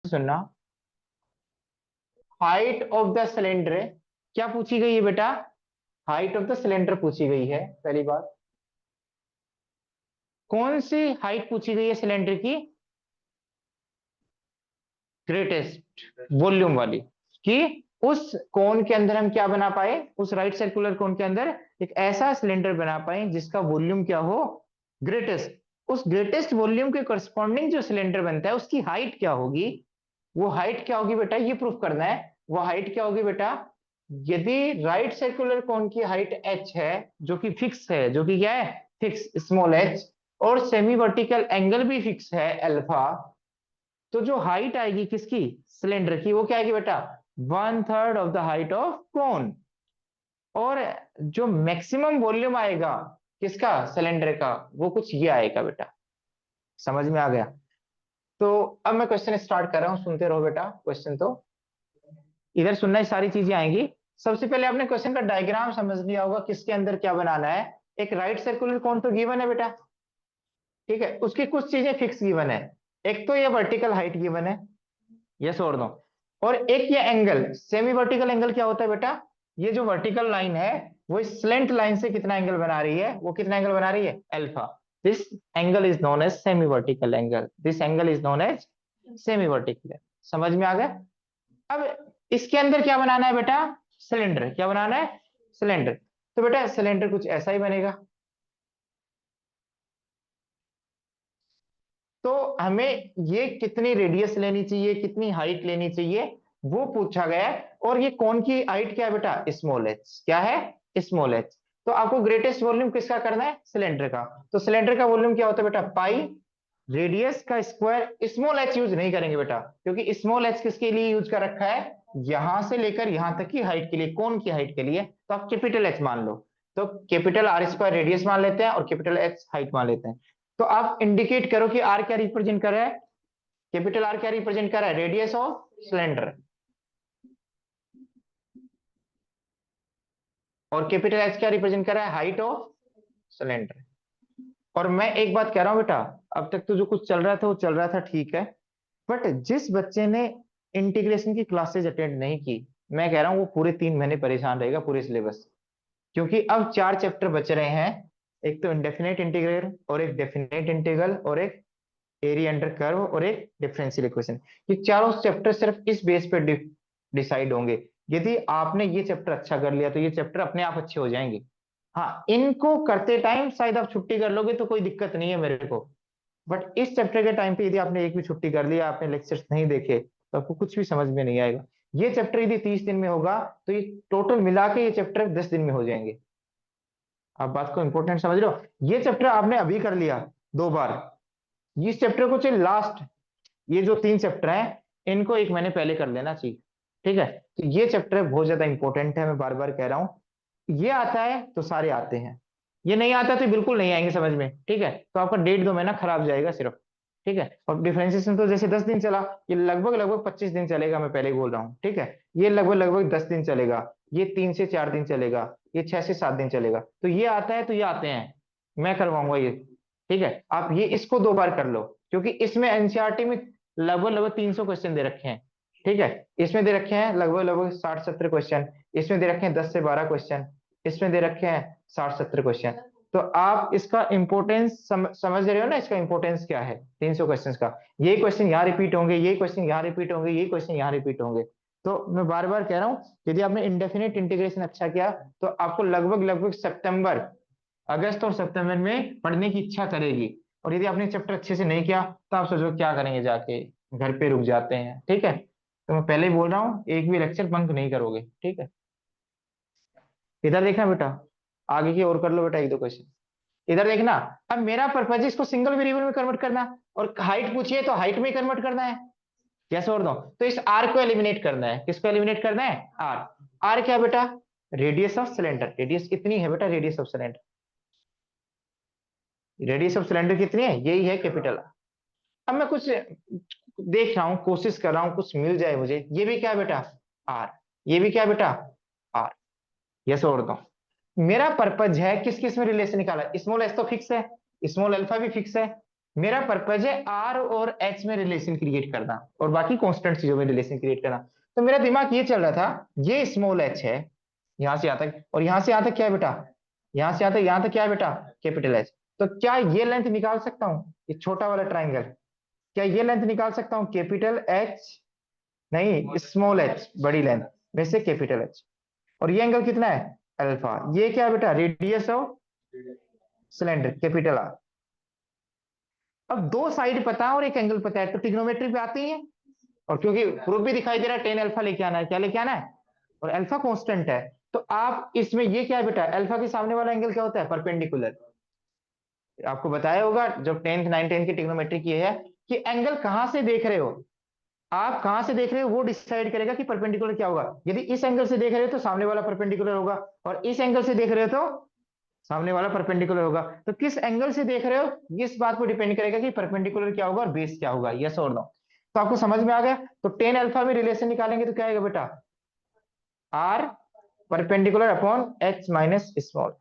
सुनना, height of the cylinder क्या पूछी गई है बेटा? हाइट ऑफ द सिलेंडर पूछी गई है। पहली बात, कौन सी हाइट पूछी गई है सिलेंडर की? ग्रेटेस्ट वॉल्यूम वाली। कि उस कोन के अंदर हम क्या बना पाए, उस राइट सर्कुलर कोन के अंदर एक ऐसा सिलेंडर बना पाए जिसका वॉल्यूम क्या हो, ग्रेटेस्ट। उस ग्रेटेस्ट वॉल्यूम के करस्पॉन्डिंग जो सिलेंडर बनता है उसकी हाइट क्या होगी? वो हाइट क्या होगी बेटा, ये प्रूफ करना है। वो हाइट क्या होगी बेटा? यदि राइट सर्कुलर कोन की हाइट h है, जो कि फिक्स है, जो कि क्या है, फिक्स, स्मॉल h, और सेमी वर्टिकल एंगल भी फिक्स है अल्फा, तो जो हाइट आएगी किसकी, सिलेंडर की, वो क्या आएगी बेटा? 1/3 of the height of cone. और जो मैक्सिमम वॉल्यूम आएगा किसका, सिलेंडर का, वो कुछ ये आएगा बेटा। समझ में आ गया? तो अब मैं क्वेश्चन स्टार्ट कर रहा हूं, सुनते रहो बेटा क्वेश्चन। तो इधर सुनना, ही सारी चीजें आएंगी। सबसे पहले आपने क्वेश्चन का डायग्राम समझ लिया होगा, किसके अंदर क्या बनाना है। एक राइट सर्कुलर कोन तो गिवन है बेटा, ठीक है, उसकी कुछ चीजें फिक्स गिवन है। एक तो ये वर्टिकल हाइट गिवन है, यस और नो। और एक ये एंगल, सेमी वर्टिकल एंगल क्या होता है बेटा? ये जो वर्टिकल लाइन है वो इस स्लेंट लाइन से कितना एंगल बना रही है, वो कितना एंगल बना रही है, alpha. This angle is known as semi vertical angle, this angle is known as semi vertical. समझ में आ गया? अब इसके अंदर क्या बनाना है बेटा, सिलेंडर। क्या बनाना है, सिलेंडर। तो बेटा सिलेंडर कुछ ऐसा ही बनेगा। तो हमें ये कितनी रेडियस लेनी चाहिए, कितनी हाइट लेनी चाहिए, वो पूछा गया है। और ये कौन की हाइट क्या है बेटा, स्मॉल एच। क्या है, स्मॉल एच। तो आपको ग्रेटेस्ट वॉल्यूम किसका करना है, सिलेंडर का। तो सिलेंडर का वॉल्यूम क्या होता है बेटा, पाई रेडियस का स्क्वायर। स्मॉल एच यूज नहीं करेंगे बेटा, क्योंकि स्मॉल एच किसके लिए यूज कर रखा है, यहां से लेकर यहां तक की हाइट के लिए, कौन की हाइट के लिए। तो आप कैपिटल एच मान लो। तो कैपिटल आर स्क्वायर रेडियस मान लेते हैं और कैपिटल एच हाइट मान लेते हैं। तो आप इंडिकेट करो कि आर क्या रिप्रेजेंट कर रहा है, कैपिटल आर क्या रिप्रेजेंट कर रहा है, रेडियस ऑफ सिलेंडर। और कैपिटल एच क्या रिप्रेजेंट कर रहा है, हाइट ऑफ सिलेंडर। और मैं एक बात कह रहा हूं बेटा, अब तक तो जो कुछ चल रहा था वो चल रहा था, ठीक है। बट जिस बच्चे ने इंटीग्रेशन की क्लासेज अटेंड नहीं की, मैं कह रहा हूं वो पूरे 3 महीने परेशान रहेगा पूरे सिलेबस। क्योंकि अब 4 चैप्टर बच रहे हैं। एक तो इंडेफिनेट इंटीग्रल, और एक डेफिनेट इंटीग्रल, और एक एरिया अंडर कर्व, और एक डिफरेंशियल इक्वेशन। ये चारों चैप्टर सिर्फ इस बेस पे डिसाइड होंगे। यदि आपने ये चैप्टर अच्छा कर लिया तो ये चैप्टर अपने आप अच्छे हो जाएंगे। हाँ, इनको करते टाइम शायद आप छुट्टी कर लोगे तो कोई दिक्कत नहीं है मेरे को। बट इस चैप्टर के टाइम पे यदि आपने एक भी छुट्टी कर लिया, आपने लेक्चर्स नहीं देखे, तो आपको कुछ भी समझ में नहीं आएगा। ये चैप्टर यदि 30 दिन में होगा तो ये टोटल मिला के ये चैप्टर 10 दिन में हो जाएंगे। आप बात को इंपॉर्टेंट समझ लो। ये चैप्टर आपने अभी कर लिया 2 बार, इस चैप्टर को चाहिए लास्ट, ये जो 3 चैप्टर हैं इनको 1 महीने पहले कर लेना चाहिए। ठीक है, तो ये चैप्टर बहुत ज्यादा इंपॉर्टेंट है, मैं बार बार कह रहा हूं। ये आता है तो सारे आते हैं, ये नहीं आता तो बिल्कुल नहीं आएंगे समझ में। ठीक है, तो आपका 1.5-2 महीना खराब जाएगा सिर्फ। ठीक है, और डिफरेंशिएशन तो जैसे 10 दिन चला, ये लगभग लगभग 25 दिन चलेगा, मैं पहले ही बोल रहा हूँ। ठीक है, ये लगभग लगभग 10 दिन चलेगा, ये 3 से 4 दिन चलेगा, ये 6 से 7 दिन चलेगा। तो ये आता है तो ये आते हैं, मैं करवाऊंगा ये। ठीक है, आप ये इसको 2 बार कर लो, क्योंकि इसमें एनसीईआरटी में लगभग लगभग 300 क्वेश्चन दे रखे हैं। ठीक है, इसमें दे रखे हैं लगभग लगभग 60-70 क्वेश्चन, इसमें दे रखे हैं 10 से 12 क्वेश्चन, इसमें दे रखे हैं 60-70 क्वेश्चन। तो आप इसका इंपॉर्टेंस समझ रहे हो ना, इसका इंपॉर्टेंस क्या है 300 क्वेश्चन का। ये क्वेश्चन यहाँ रिपीट होंगे, ये क्वेश्चन यहाँ रिपीट होंगे, ये क्वेश्चन यहाँ रिपीट होंगे। तो मैं बार बार कह रहा हूँ, यदि आपने इंडेफिनेट इंटीग्रेशन अच्छा किया तो आपको लगभग लगभग सितंबर, अगस्त और सितंबर में पढ़ने की इच्छा करेगी। और यदि आपने चैप्टर अच्छे से नहीं किया तो आप सोचो क्या करेंगे, जाके घर पे रुक जाते हैं। ठीक है, तो मैं पहले ही बोल रहा हूँ, एक भी लेक्चर बंक नहीं करोगे। ठीक है, इधर देखना बेटा, आगे की और कर लो बेटा 1-2 क्वेश्चन। इधर देखना, अब मेरा पर्पज है इसको सिंगल वेरिएबल में कन्वर्ट करना, और हाइट पूछिए तो हाइट में कन्वर्ट करना है। यस और नो। तो इस आर को एलिमिनेट करना है, किसको एलिमिनेट करना है, आर। आर क्या बेटा, रेडियस ऑफ सिलेंडर। रेडियस कितनी है बेटा, radius of cylinder, radius of cylinder कितनी है, यही है कैपिटल। अब मैं कुछ देख रहा हूं, कोशिश कर रहा हूं कुछ मिल जाए मुझे। ये भी क्या है बेटा, आर। ये भी क्या है बेटा, आर। यस और नो। मेरा पर्पज है किस किस में रिलेशन निकाला, स्मॉल एस तो फिक्स है, स्मॉल अल्फा भी फिक्स है, मेरा पर्पज है आर और एच में रिलेशन क्रिएट करना और बाकी कांस्टेंट चीजों में रिलेशन क्रिएट करना। तो मेरा दिमाग ये चल रहा था, ये स्मॉल एच है यहां से यहां तक, और यहां से यहां तक क्या है बेटा, यहां से यहां तक, यहां तक क्या है बेटा, कैपिटल एच। तो क्या ये लेंथ निकाल सकता हूं, ये छोटा वाला ट्राइंगल, क्या ये लेंथ निकाल सकता हूं, कैपिटल एच, नहीं स्मॉल एच बड़ी लेंथ में से कैपिटल एच। और ये एंगल कितना है, अल्फा। ये क्या है बेटा, radius of cylinder, capital R. अब दो साइड पता है और एक एंगल पता है, तो ट्रिग्नोमेट्री पे आती है। और क्योंकि प्रूफ भी दिखाई दे रहा है, टेन अल्फा लेके आना है, क्या लेके आना है, और अल्फा कांस्टेंट है। तो आप इसमें ये क्या है बेटा, अल्फा के सामने वाला एंगल क्या होता है, परपेंडिकुलर। आपको बताया होगा जब 10th 9th 10th की ट्रिग्नोमेट्री की है, कि एंगल कहां से देख रहे हो, आप कहां से देख रहे हो वो डिसाइड करेगा कि परपेंडिकुलर क्या होगा। यदि इस एंगल से देख रहे हो तो सामने वाला परपेंडिकुलर होगा, और इस एंगल से देख रहे हो तो सामने वाला परपेंडिकुलर होगा। तो किस एंगल से देख रहे हो इस बात पर डिपेंड करेगा कि परपेंडिकुलर क्या होगा और बेस क्या होगा, यस और नो। तो आपको समझ में आ गया। तो टेन अल्फा में रिलेशन निकालेंगे तो क्या आएगा बेटा, R perpendicular upon H minus small.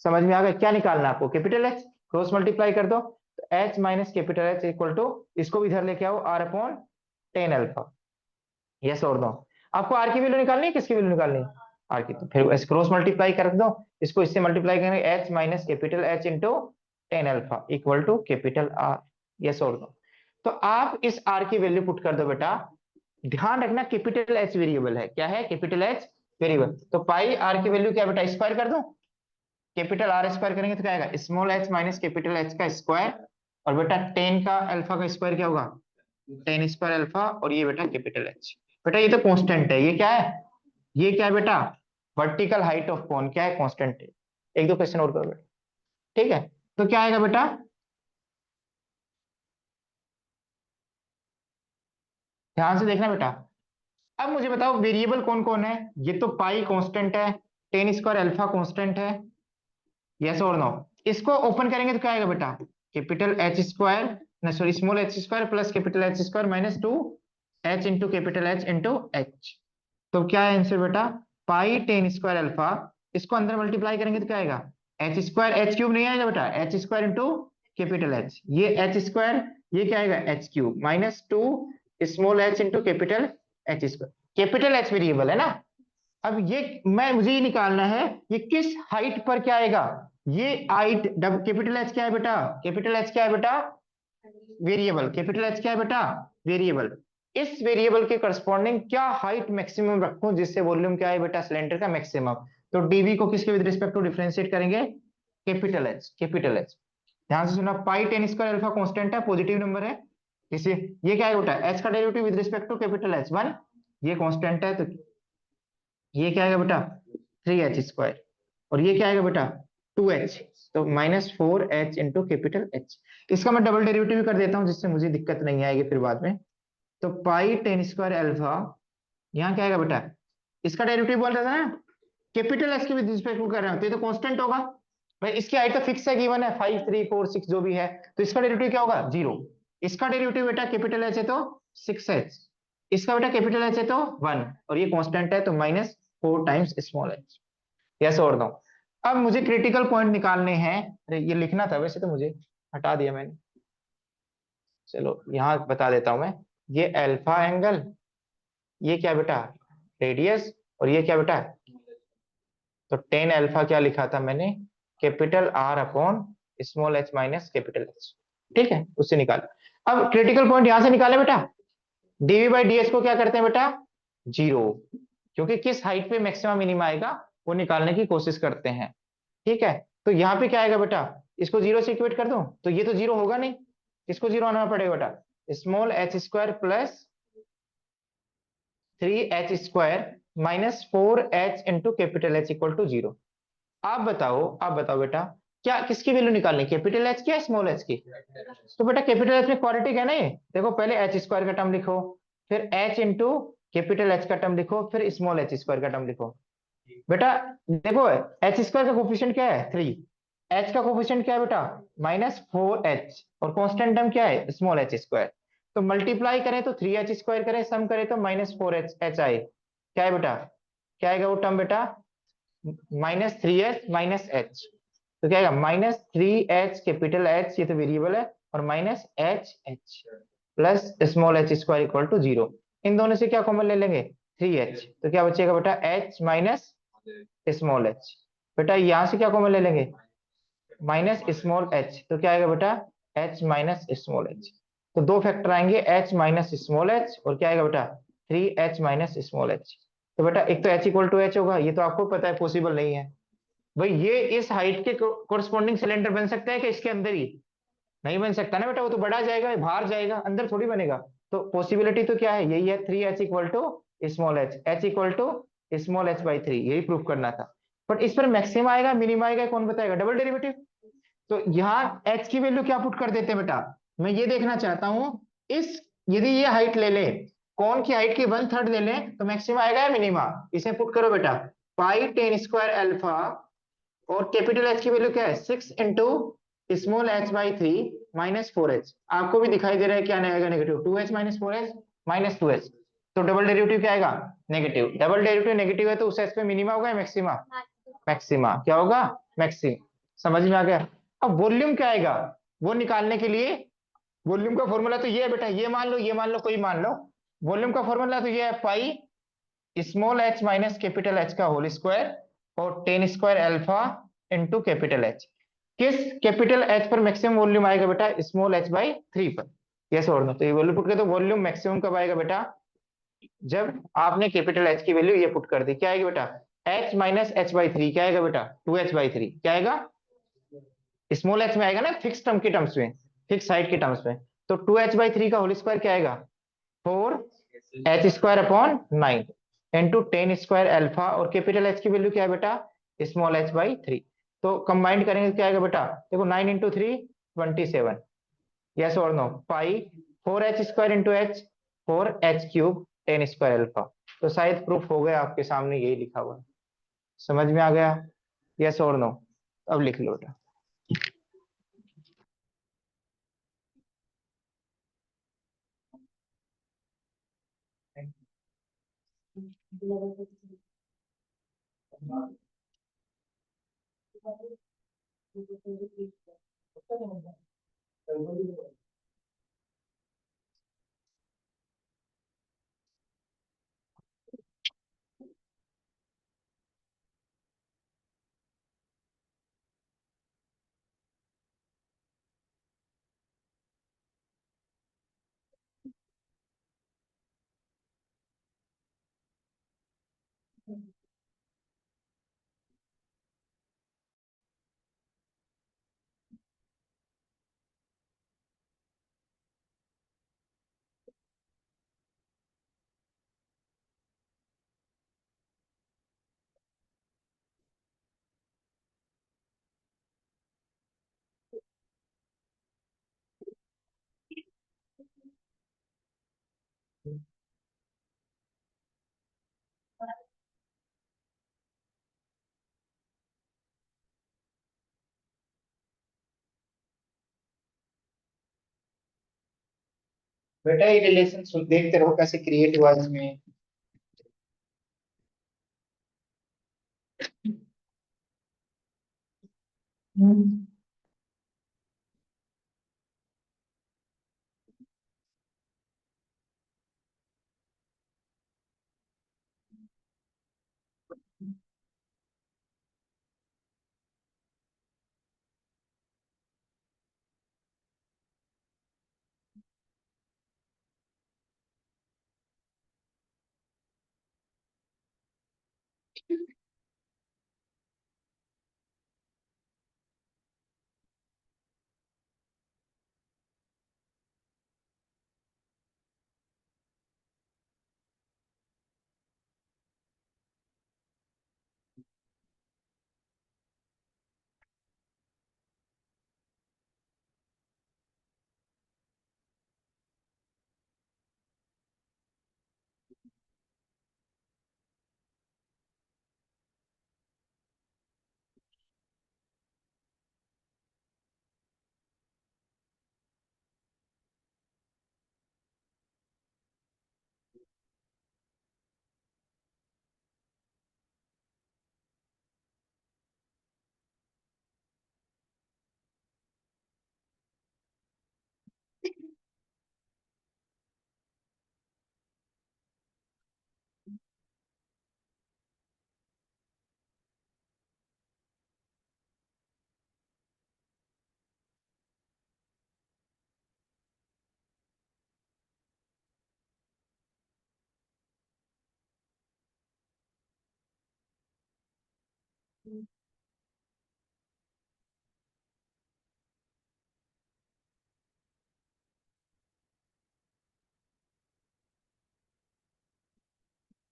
समझ में आ गया, क्या निकालना है आपको, कैपिटल एच, क्रॉस मल्टीप्लाई कर दो, तो H minus capital H equal to, इसको भी इधर लेके आओ, R upon tan alpha, yes और नो। आपको आर की वैल्यू निकालनी है, किसकी वैल्यू निकालनी है, आर की। तो फिर क्रॉस मल्टीप्लाई कर दो, इसको इससे मल्टीप्लाई करेंगे, H minus capital H into tan alpha equal to capital R, yes और नो। तो आप इस आर की वैल्यू पुट कर दो बेटा। ध्यान रखना कैपिटल एच वेरिएबल है, क्या है, कैपिटल एच वेरिएबल। तो पाई आर की वैल्यू क्या बेटा, स्क्वायर कर दो, कैपिटल आर स्क्वायर करेंगे तो क्या आएगा, small H minus capital H का स्क्वायर, और बेटा टेन का अल्फा का स्क्वायर क्या होगा, टेन स्क्वायर अल्फा, और ये बेटा कैपिटल एच। बेटा ये तो कांस्टेंट है, ये क्या है, ये क्या है बेटा, वर्टिकल हाइट ऑफ कोन क्या है, कांस्टेंट है। एक दो क्वेश्चन और करो बेटा, ठीक है। तो क्या आएगा बेटा, ध्यान से देखना बेटा। अब मुझे बताओ वेरिएबल कौन कौन है, ये तो पाई कांस्टेंट है, टेन स्क्वायर अल्फा कांस्टेंट है, यस और नो। इसको ओपन करेंगे तो क्या आएगा बेटा, कैपिटल एच स्क्वायर, ना sorry small H square plus capital H square minus two H into capital H into H. तो क्या है आंसर बेटा, पाई टेन स्क्वायर अल्फा, इसको अंदर मल्टीप्लाई करेंगे तो क्या आएगा, एच स्क्वायर, एच क्यूब नहीं आएगा बेटा, H square into capital H, ये एच स्क्वायर, ये क्या आएगा H cube minus two small H into capital H square. Capital H variable है ना। अब ये मैं मुझे ये निकालना है, ये किस हाइट पर क्या आएगा, ये हाइट, कैपिटल एच क्या है बेटा, कैपिटल एच क्या है बेटा, वेरिएबल, कैपिटल एच क्या है बेटा, वेरिएबल। इस वेरिएबल के करस्पॉन्डिंग क्या हाइट मैक्सिमम रखूं जिससे वॉल्यूम क्या है बेटा, सिलेंडर का मैक्सिमम। तो डीवी को किसके विद रिस्पेक्ट टू डिफरेंशिएट करेंगे, कैपिटल एच, कैपिटल एच। ध्यान से सुना, pi tan square alpha constant है, पॉजिटिव नंबर है, इसे ये क्या है बेटा, एच का derivative with respect to capital H one, ये कांस्टेंट है, तो ये क्या आएगा बेटा, थ्री एच स्क्वायर, और ये क्या आएगा बेटा, टू एच, तो minus four H into capital H. इसका मैं डबल डेरिवेटिव भी कर देता हूं जिससे मुझे दिक्कत नहीं आएगी फिर बाद में। तो पाई टेन स्क्वायर अल्फा, यहाँ क्या आएगा बेटा, इसका डेरिवेटिव बोल रहा था ना, कैपिटल एच के विद रिस्पेक्ट टू कर रहे हो तो ये तो कांस्टेंट होगा भाई, इसकी हाइट तो फिक्स है, गिवन है 5 3 4 6 जो भी है, तो इसका डेरिवेटिव क्या होगा, जीरो। इसका डेरिवेटिव बेटा कैपिटल एच है तो 6h, इसका बेटा कैपिटल एच है तो 1, और ये कांस्टेंट है तो minus 4 times small H, yes और नो। अब मुझे क्रिटिकल पॉइंट निकालने हैं, अरे ये लिखना था वैसे तो मुझे हटा दिया मैंने, चलो यहाँ बता देता हूं मैं। ये अल्फा एंगल, ये क्या बेटा, रेडियस, और ये क्या बेटा, तो टेन अल्फा क्या लिखा था मैंने, capital R upon small H minus capital H, ठीक है, उससे निकाल। अब क्रिटिकल पॉइंट यहां से निकाले बेटा, डीवी बाई डी को क्या करते हैं बेटा, जीरो, क्योंकि किस हाइट पे मैक्सिमम मिनिमम आएगा वो निकालने की कोशिश करते हैं, ठीक है। तो यहाँ पे क्या आएगा बेटा, इसको जीरो से इक्वेट कर दूं तो ये तो जीरो होगा नहीं, इसको जीरो आना पड़ेगा बेटा, small H square plus three H square minus four H into capital H equal to zero. आप बताओ बेटा, क्या किसकी वैल्यू निकालनी, कैपिटल एच की या स्मॉल एच की। तो बेटा कैपिटल एच में क्वाड्रेटिक है ना ये, देखो पहले एच स्क्वायर का टर्म लिखो, फिर एच इंटू कैपिटल एच का टर्म लिखो, फिर स्मॉल एच स्क्वायर का टर्म लिखो। बेटा देखो एच स्क्वायर का कोफिशिएंट क्या है, थ्री, एच का कोफिशिएंट क्या है बेटा, माइनस फोर एच, और कांस्टेंट टर्म क्या है, स्मॉल एच स्क्वायर। तो मल्टीप्लाई करें तो थ्री एच स्क्वायर करें, सम करें तो माइनस फोर एच एच आए, क्या है बेटा, क्या आएगा वो टर्म बेटा, minus three H minus H. तो क्या आएगा, minus three H capital H, ये तो वेरिएबल है, और minus H H plus small H square equal to 0। इन दोनों से क्या कॉमन ले लेंगे, 3h, तो क्या बचेगा बेटा h माइनस स्मॉल एच। बेटा यहां से क्या कॉमन ले लेंगे, माइनस स्मॉल एच, तो क्या आएगा बेटा h माइनस स्मॉल एच। तो दो फैक्टर आएंगे, h माइनस स्मॉल एच और क्या आएगा बेटा 3h माइनस स्मॉल एच। तो बेटा एक तो h इक्वल टू एच होगा, ये तो आपको पता है पॉसिबल नहीं है। भाई ये इस हाइट के कोरस्पॉन्डिंग सिलेंडर बन सकता है कि इसके अंदर ही, नहीं बन सकता ना बेटा, वो तो बड़ा जाएगा बाहर जाएगा, अंदर थोड़ी बनेगा। तो पॉसिबिलिटी तो क्या है, यही है 3h equal to small H, h equal to small H by 3, यही प्रूव करना था। बट इस पर मैक्सिमम आएगा मिनिमम आएगा कौन बताएगा, डबल डेरिवेटिव। तो यहाँ h की वैल्यू क्या पुट कर देते हैं बेटा, मैं ये देखना चाहता हूं, इस यदि ये हाइट ले ले, कौन की हाइट की 1/3 ले लें तो मैक्सिमम आएगा या मिनिमा, इसे पुट करो बेटा, पाई टेन स्क्वायर अल्फा, और कैपिटल एच की वैल्यू क्या है 6 into small H by 3 minus 4h। आपको भी दिखाई दे रहा है क्या नहीं आएगा, negative 2h minus 4h minus 2h। तो डबल डेरिवेटिव क्या आएगा, नेगेटिव। डबल डेरिवेटिव नेगेटिव है तो उस एच पे मिनिमा होगा या मैक्सिमा, मैक्सिमा। क्या होगा, मैक्सिम। समझ में आ गया। अब वॉल्यूम क्या आएगा, वो निकालने के लिए वॉल्यूम का फॉर्मूला तो ये है बेटा, ये मान लो, ये मान लो, कोई मान लो। वॉल्यूम का फॉर्मूला तो ये है pi small H minus capital H का होल स्क्वायर और ten square alpha into capital H. किस कैपिटल एच पर मैक्सिमम वॉल्यूम आएगा बेटा, स्मॉल एच बाई 3 पर। यस और नो, तो ये वॉल्यूम पुट कर दो, वॉल्यूम मैक्सिमम कब आएगा बेटा, जब आपने कैपिटल एच की वैल्यू ये पुट कर दी, क्या आएगी बेटा एच माइनस एच बाई 3, क्या आएगा बेटा 2h/3, क्या आएगा स्मॉल एच में आएगा ना, फिक्स टर्म के टर्म्स में, फिक्स हाइट के टर्म्स में। तो 2h/3 का होल स्क्वायर क्या आएगा 4h square upon 9 into ten square alpha, और कैपिटल एच की वैल्यू क्या है बेटा स्मॉल h/3। तो कंबाइंड करेंगे तो क्या आएगा बेटा, देखो 9 इंटू 3 27, यस और नो, पाई 4h square into H 4h³ ten square alpha. तो शायद प्रूफ हो गया आपके सामने, यही लिखा हुआ है, समझ में आ गया, यस और नो। अब लिख लो बेटा। बेटा ये रिलेशन देखते रहो कैसे क्रिएट हुआ इसमें।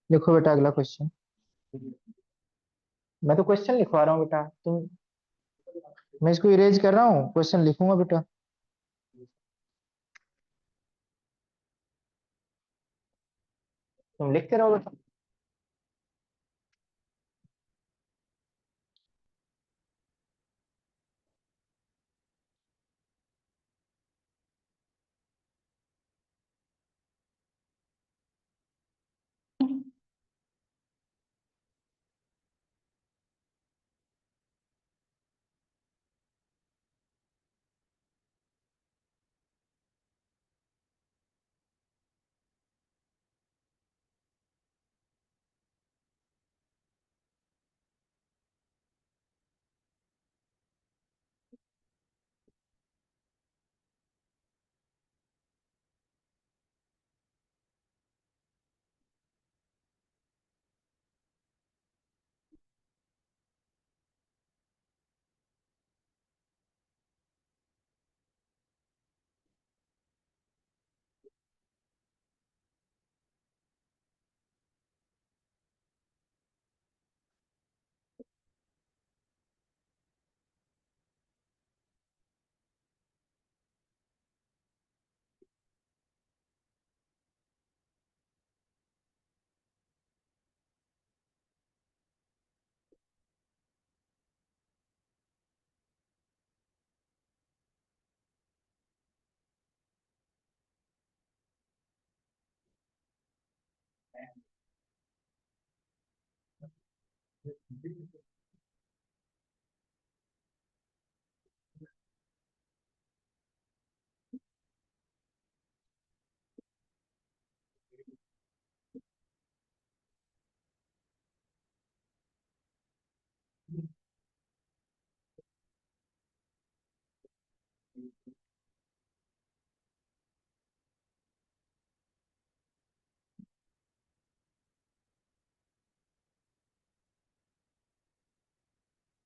लिखो बेटा अगला क्वेश्चन। मैं तो क्वेश्चन लिखवा रहा हूँ बेटा, तुम, मैं इसको इरेज कर रहा हूँ, क्वेश्चन लिखूंगा बेटा। तुम लिखते रहो बेटा।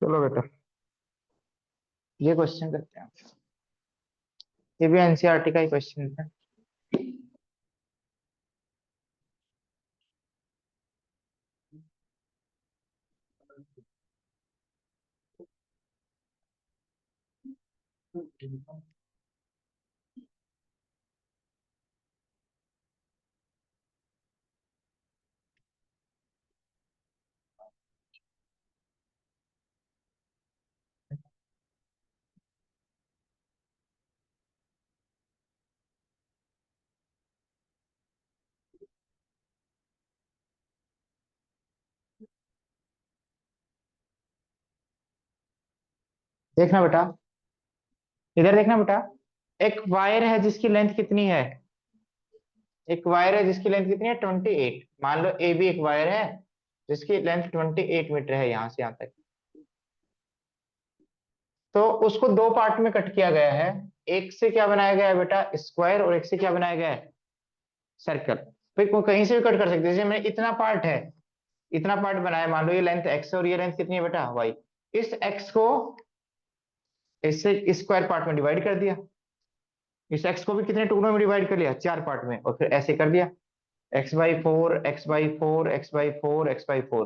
चलो बेटा ये क्वेश्चन करते हैं। ये भी एनसीईआरटी का ही क्वेश्चन है। देखना बेटा, इधर देखना बेटा। एक वायर है जिसकी लेंथ कितनी है, एक वायर है जिसकी लेंथ कितनी है 28। मान लो ए भी एक वायर है जिसकी लेंथ 28 मीटर है यहाँ से यहाँ तक। तो उसको दो पार्ट में कट किया गया है। एक से क्या बनाया गया है बेटा, स्क्वायर, और एक से क्या बनाया गया है, सर्कल। फिर को कहीं से भी कट कर सकते हैं, जैसे मैंने इतना पार्ट है, इतना पार्ट बनाया, मान लो ये लेंथ एक्स है और ये लेंथ कितनी है बेटा वाई। इस एक्स को इससे स्क्वायर पार्ट में डिवाइड कर दिया, इस एक्स को भी कितने टुकड़ों में डिवाइड कर लिया, चार पार्ट में, और फिर ऐसे कर दिया x/4 x/4 x/4 x/4।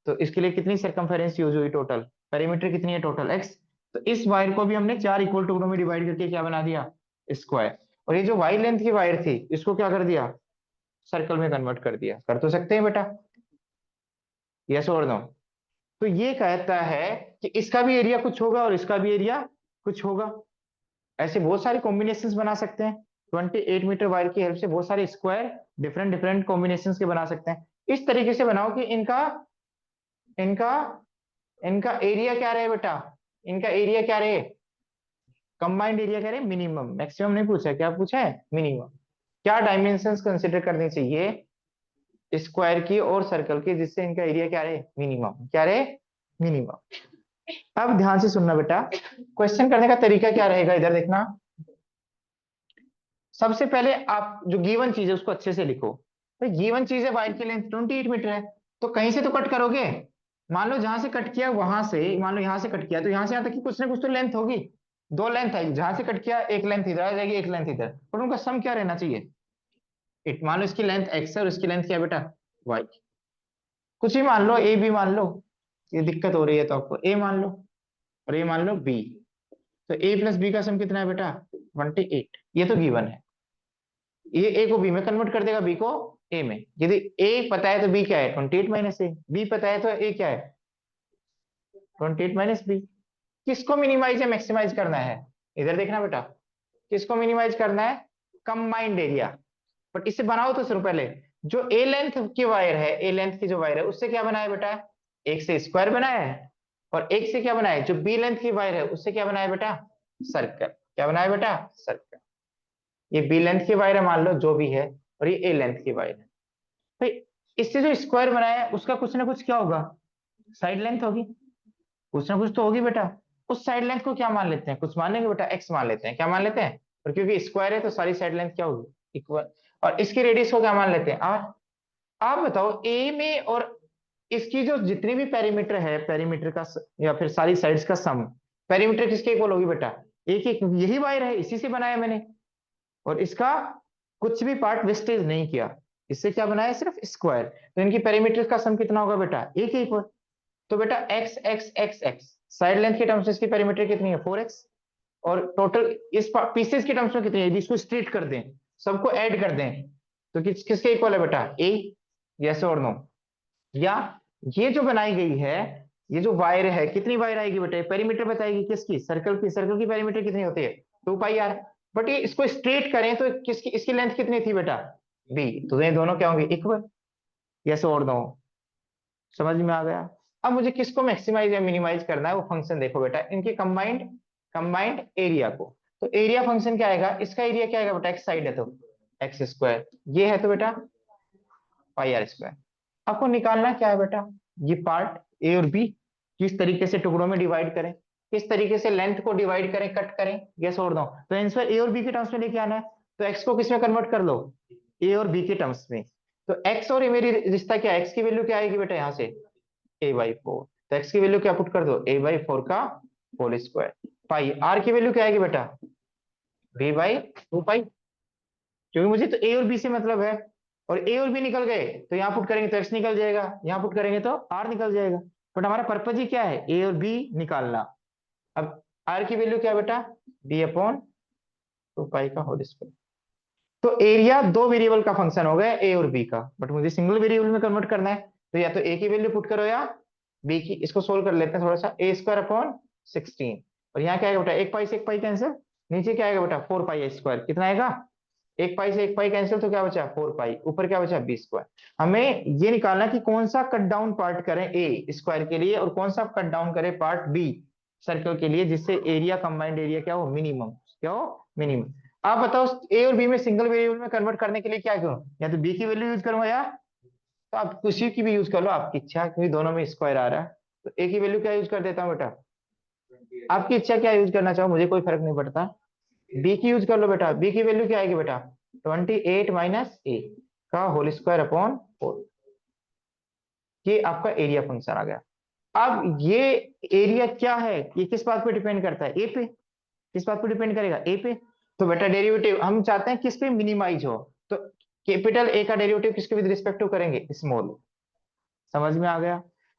तो इसके लिए कितनी सरकमफेरेंस यूज हुई टोटल, पेरीमीटर कितनी है टोटल x। तो इस वायर को भी हमने चार इक्वल टुकड़ों में डिवाइड करके क्या बना दिया, स्क्वायर। और ये जो वाई लेंथ की वायर थी इसको क्या कर दिया, सर्कल में कन्वर्ट कर दिया। कर तो सकते हैं बेटा, यस और नो। तो ये कहता है कि इसका भी एरिया कुछ होगा और इसका भी एरिया कुछ होगा। ऐसे बहुत सारे कॉम्बिनेशंस बना सकते हैं। 28 मीटर वायर की हेल्प से बहुत सारे स्क्वायर डिफरेंट डिफरेंट कॉम्बिनेशंस के बना सकते हैं। इस तरीके से बनाओ कि इनका इनका इनका एरिया क्या रहे बेटा, इनका एरिया क्या रहे, कंबाइंड एरिया क्या रहे, मिनिमम। मैक्सिमम नहीं पूछा, क्या पूछा है, मिनिमम। क्या डायमेंशंस कंसिडर करनी चाहिए स्क्वायर की और सर्कल की, जिससे इनका एरिया क्या रहे, मिनिमम, क्या रहे, मिनिमम। अब ध्यान से सुनना बेटा, क्वेश्चन करने का तरीका क्या रहेगा, इधर देखना। सबसे पहले आप जो गिवन चीज है उसको अच्छे से लिखो। भाई गिवन चीज है वायर की लेंथ 28 मीटर है, तो कहीं से तो कट करोगे। मान लो जहां से कट किया वहां से, मान लो यहाँ से कट किया तो यहाँ से यहाँ तक की कुछ ना कुछ तो लेंथ होगी, दो लेंथ है, जहां से कट किया एक लेंथ इधर आ जाएगी, एक लेंथ इधर, पर उनका सम क्या रहना चाहिए? इट मान लो इसकी लेंथ एक्स है और इसकी लेंथ क्या है बेटा? वाई। कुछ ही मान लो, ए बी मान लो, ये दिक्कत हो रही है तो आपको ए मान लो और ए मान लो बी। तो ए प्लस बी का सम कितना है बेटा? 28। ये तो गिवन है, ये ए को बी में कन्वर्ट कर देगा, बी को ए में। यदि ए पता है तो बी क्या है? 28 माइनस ए। बी पता है तो ए क्या है? 28 माइनस बी। किसको मिनिमाइज या मैक्सिमाइज करना है? इधर देखना बेटा, किसको मिनिमाइज करना है? Combined area. बट इसे बनाओ तो सिर्फ पहले, जो ए लेंथ की वायर है, ए लेंथ की जो वायर है उससे क्या बनाया बेटा? एक से स्क्वायर बनाया है, और एक से क्या बनाया? जो बी लेंथ की वायर है उससे क्या बनाया बेटा? सर्कल। क्या बनाया बेटा? सर्कल। ये बी लेंथ की वायर है मान लो जो भी है, और ये ए लेंथ की वायर है। भाई इससे जो स्क्वायर बनाया है उसका कुछ ना कुछ क्या होगा? साइड लेंथ होगी, कुछ ना कुछ तो होगी बेटा। उस साइड लेंथ को क्या मान लेते हैं? कुछ मान लेंगे बेटा, एक्स मान लेते हैं। क्या मान लेते हैं? और क्योंकि स्क्वायर है तो सारी साइड लेंथ क्या होगी? इक्वल। और इसकी रेडियस को क्या मान लेते हैं? आर। आप बताओ ए में और इसकी जो जितनी भी पेरीमीटर है, पेरीमीटर का या फिर सारी साइड्स का सम, पेरीमीटर किसके इक्वल होगी बेटा? एक एक, यही वायर है, इसी से बनाया मैंने, और इसका कुछ भी पार्ट वेस्टेज नहीं किया। इससे क्या बनाया? सिर्फ स्क्वायर। तो इनकी पेरीमीटर का सम कितना होगा बेटा? एक ही इक्वल। तो बेटा x x x x, side length के टर्म्स में इसकी पेरीमीटर कितनी है? 4x। और टोटल इस पीसेस के टर्म्स में कितनी है? यदि इसको स्ट्रेट कर दें, सबको ऐड कर दें, तो किसके इक्वल है बेटा? ए। यस और नो? या ये जो बनाई गई है, ये जो वायर है, कितनी वायर आएगी बेटा? पेरीमीटर बताएगी किसकी? सर्कल की। सर्कल की पेरीमीटर कितनी होती है? 2 पाई आर। बट ये इसको स्ट्रेट करें तो किसकी, इसकी लेंथ कितनी थी बेटा? बी। तो ये दोनों क्या होंगे? इक्वल। यस और नो? समझ में आ गया? अब मुझे किसको मैक्सिमाइज या मिनिमाइज करना है, वो फंक्शन देखो बेटा, इनके कंबाइंड कंबाइंड एरिया को। तो एरिया फंक्शन क्या आएगा? इसका एरिया क्या आएगा बेटा? एक्स साइड है तो एक्स स्क्वायर, ये है तो बेटा पाई आर स्क्वायर। आपको निकालना क्या है बेटा? ये पार्ट ए और बी किस तरीके से टुकड़ों में डिवाइड करें, किस तरीके से लेंथ को डिवाइड करें, कट करें। यस और नो? तो आंसर ए और बी के टर्म्स में लेके आना है। तो एक्स को किस में कन्वर्ट कर लो? ए और बी के टर्म्स में। तो एक्स और ए मेरी रिश्ता क्या है? एक्स की वैल्यू क्या आएगी बेटा यहाँ से? a/4। तो एक्स की वैल्यू क्या पुट कर दो? a/4 का होल स्क्वायर। पाई आर की वैल्यू क्या आएगी बेटा? b/2 पाई। क्योंकि मुझे तो ए और बी से मतलब है, और ए और बी निकल गए तो यहाँ पुट करेंगे तो एक्स निकल जाएगा, यहाँ पुट करेंगे तो आर निकल जाएगा। बट हमारा पर्पज ही क्या है? ए और बी निकालना। अब आर की वैल्यू क्या है बेटा? b/2 पाई का होल स्क्वायर। तो एरिया दो वेरिएबल का फंक्शन हो गया, ए और बी का, बट मुझे सिंगल वेरिएबल में कन्वर्ट करना है। तो या तो ए की वैल्यू पुट करो या बी की। इसको सोल्व कर लेते हैं थोड़ा सा। a² अपॉन 16, और यहाँ क्या आएगा बेटा? एक पाई से एक पाई कैंसिल, नीचे क्या आएगा बेटा? 4 पाई स्क्वायर। कितना आएगा? एक पाई से एक पाई कैंसिल, तो क्या बचा? 4 पाई। ऊपर क्या बचा? B square. हमें ये निकालना कि कौन सा कट डाउन पार्ट करें ए स्क्वायर के लिए, और कौन सा कट डाउन करें पार्ट बी सर्कल के लिए, जिससे एरिया, कंबाइंड एरिया क्या हो? मिनिमम। क्या हो? मिनिमम। आप बताओ ए और बी में सिंगल वेरिएबल में कन्वर्ट करने के लिए क्या करूं? या तो बी की वैल्यू यूज करूंगा, या तो आप किसी की भी यूज कर लो, आपकी इच्छा, क्योंकि दोनों में स्क्वायर आ रहा है। तो ए की वैल्यू क्या यूज कर देता हूं बेटा? आपकी इच्छा, क्या यूज करना चाहो, मुझे कोई फर्क नहीं पड़ता। बी की यूज कर लो बेटा। बी की वैल्यू क्या आएगी बेटा? 28 माइनस ए का होल स्क्वायर अपॉन 4। ये आपका एरिया फंक्शन आ गया। अब ये एरिया क्या है? ये किस बात पे डिपेंड करता है? ए पे। किस बात पे डिपेंड करेगा? ए पे। तो बेटा डेरिवेटिव हम चाहते हैं किस पे मिनिमाइज हो, तो कैपिटल ए का डेरिवेटिव किसके विद रिस्पेक्ट टू करेंगे? स्मॉल। समझ में आ गया?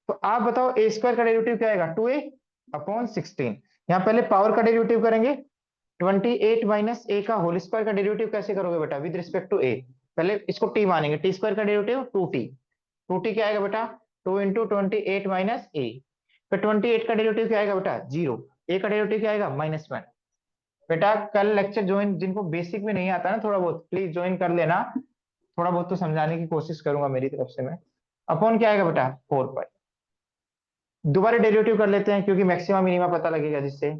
तो आप बताओ ए स्क्वायर का डेरिवेटिव क्या आएगा? 2a/16। यहाँ पहले पावर का डेरिवेटिव करेंगे। 28 माइनस ए का होल स्क्वायर का डेरिवेटिव कैसे करोगे बेटा? विद रिस्पेक्ट टू ए। पहले इसको टी मानेंगे, टी स्क्वायर का डेरिवेटिव 2t। 2t क्या आएगा बेटा? 2 × 28 - a। फिर 28 का डेरिवेटिव क्या आएगा बेटा? 0। ए का डेरिवेटिव क्या आएगा? -1। बेटा कल लेक्चर ज्वाइन, जिनको बेसिक में नहीं आता ना थोड़ा बहुत, प्लीज ज्वाइन कर लेना। थोड़ा बहुत तो समझाने की कोशिश करूंगा मेरी तरफ से मैं। अपॉन क्या आएगा बेटा? 4 पाई। दोबारा डेरिवेटिव कर लेते हैं क्योंकि मैक्सिमम मिनिमा पता लगेगा जिससे।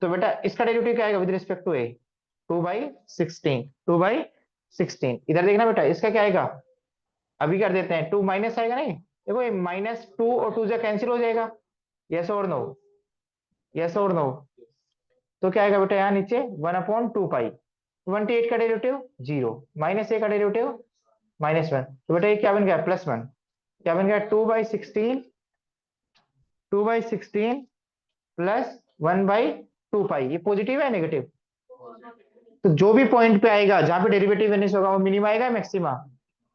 तो बेटा इसका डेरिवेटिव क्या आएगा विद रिस्पेक्ट टू ए? 2/16। 2/16। इधर देखना बेटा, इसका क्या आएगा? अभी कर देते हैं, 2 माइनस आएगा नहीं, देखो ये -2 और 2 से कैंसिल हो जाएगा। यस और नो? यस और नो? तो क्या आएगा बेटा यहाँ नीचे? 1/2 पाई। 28 का डेरिवेटिव 0, माइनस ए का डेरिवेटिव -1। तो बेटा ये क्या बन गया? +1। क्या बन गया? 2/16 2/16 प्लस 1/2 पाई, ये पॉजिटिव है नेगेटिव? तो जो भी पॉइंट पे आएगा जहां पे डेरिवेटिव वेनिश होगा वो मिनिमा आएगा मैक्सिमा?